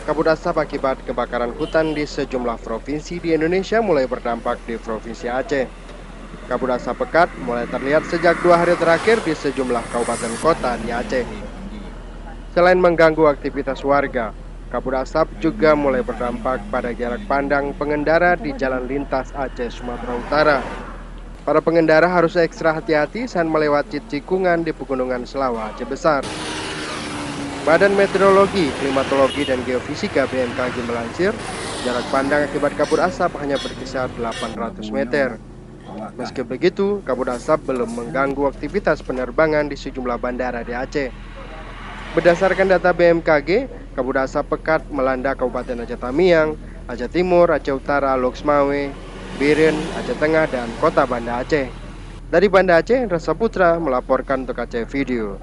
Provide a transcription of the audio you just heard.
Kabut asap akibat kebakaran hutan di sejumlah provinsi di Indonesia mulai berdampak di Provinsi Aceh. Kabut asap pekat mulai terlihat sejak 2 hari terakhir di sejumlah kabupaten kota di Aceh. Selain mengganggu aktivitas warga, kabut asap juga mulai berdampak pada jarak pandang pengendara di jalan lintas Aceh, Sumatera Utara. Para pengendara harus ekstra hati-hati saat melewati tikungan di Pegunungan Selawa, Aceh Besar. Badan Meteorologi, Klimatologi, dan Geofisika BMKG melansir, jarak pandang akibat kabut asap hanya berkisar 800 meter. Meski begitu, kabut asap belum mengganggu aktivitas penerbangan di sejumlah bandara di Aceh. Berdasarkan data BMKG, kabut asap pekat melanda Kabupaten Aceh Tamiang, Aceh Timur, Aceh Utara, Loksmawe, Biren, Aceh Tengah, dan Kota Banda Aceh. Dari Banda Aceh, Rasa Putra melaporkan untuk Aceh Video.